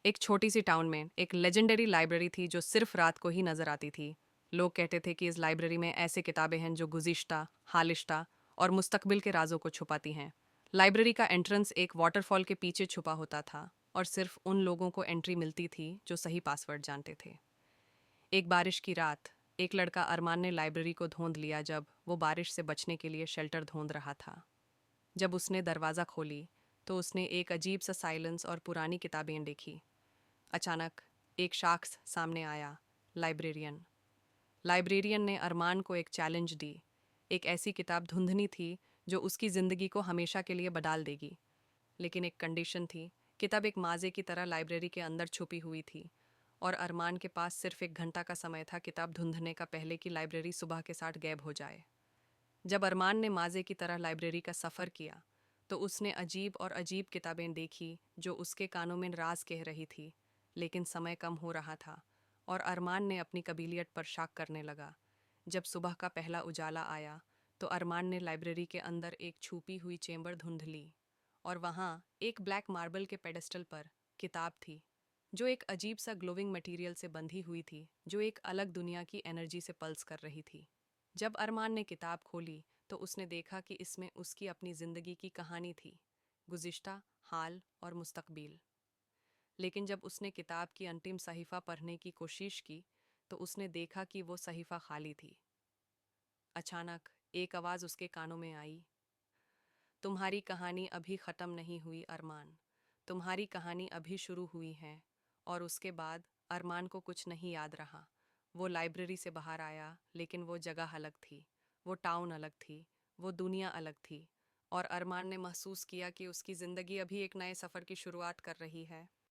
एक छोटी सी टाउन में एक लेजेंडरी लाइब्रेरी थी जो सिर्फ रात को ही नजर आती थी। लोग कहते थे कि इस लाइब्रेरी में ऐसे किताबें हैं जो गुज़िश्ता, हालिश्ता और मुस्तकबिल के राजों को छुपाती हैं। लाइब्रेरी का एंट्रेंस एक वाटरफॉल के पीछे छुपा होता था और सिर्फ उन लोगों को एंट्री मिलती थी जो सही पासवर्ड जानते थे। एक बारिश की रात, एक लड़का अरमान ने लाइब्रेरी को ढूंढ लिया जब वो बारिश से बचने के लिए शेल्टर ढूंढ रहा था। जब उसने दरवाज़ा खोली तो उसने एक अजीब सा साइलेंस और पुरानी किताबें देखी। अचानक एक शख्स सामने आया, लाइब्रेरियन। लाइब्रेरियन ने अरमान को एक चैलेंज दी। एक ऐसी किताब ढूंढनी थी जो उसकी ज़िंदगी को हमेशा के लिए बदल देगी। लेकिन एक कंडीशन थी। किताब एक माजे की तरह लाइब्रेरी के अंदर छुपी हुई थी और अरमान के पास सिर्फ 1 घंटा का समय था किताब ढूंढने का पहले कि लाइब्रेरी सुबह के साथ गायब हो जाए। जब अरमान ने माजे की तरह लाइब्रेरी का सफ़र किया तो उसने अजीब और अजीब किताबें देखी जो उसके कानों में राज कह रही थी। लेकिन समय कम हो रहा था और अरमान ने अपनी कबीलियत पर शक करने लगा। जब सुबह का पहला उजाला आया तो अरमान ने लाइब्रेरी के अंदर एक छुपी हुई चेंबर ढूंढ ली और वहाँ एक ब्लैक मार्बल के पेडेस्टल पर किताब थी जो एक अजीब सा ग्लोविंग मटेरियल से बंधी हुई थी जो एक अलग दुनिया की एनर्जी से पल्स कर रही थी। जब अरमान ने किताब खोली तो उसने देखा कि इसमें उसकी अपनी ज़िंदगी की कहानी थी, गुज़िश्ता, हाल और मुस्तकबिल। लेकिन जब उसने किताब की अंतिम सहीफ़ा पढ़ने की कोशिश की तो उसने देखा कि वो सहीफ़ा खाली थी। अचानक एक आवाज़ उसके कानों में आई, तुम्हारी कहानी अभी ख़त्म नहीं हुई अरमान, तुम्हारी कहानी अभी शुरू हुई है। और उसके बाद अरमान को कुछ नहीं याद रहा। वो लाइब्रेरी से बाहर आया लेकिन वो जगह अलग थी, वो टाउन अलग थी, वो दुनिया अलग थी। और अरमान ने महसूस किया कि उसकी ज़िंदगी अभी एक नए सफ़र की शुरुआत कर रही है।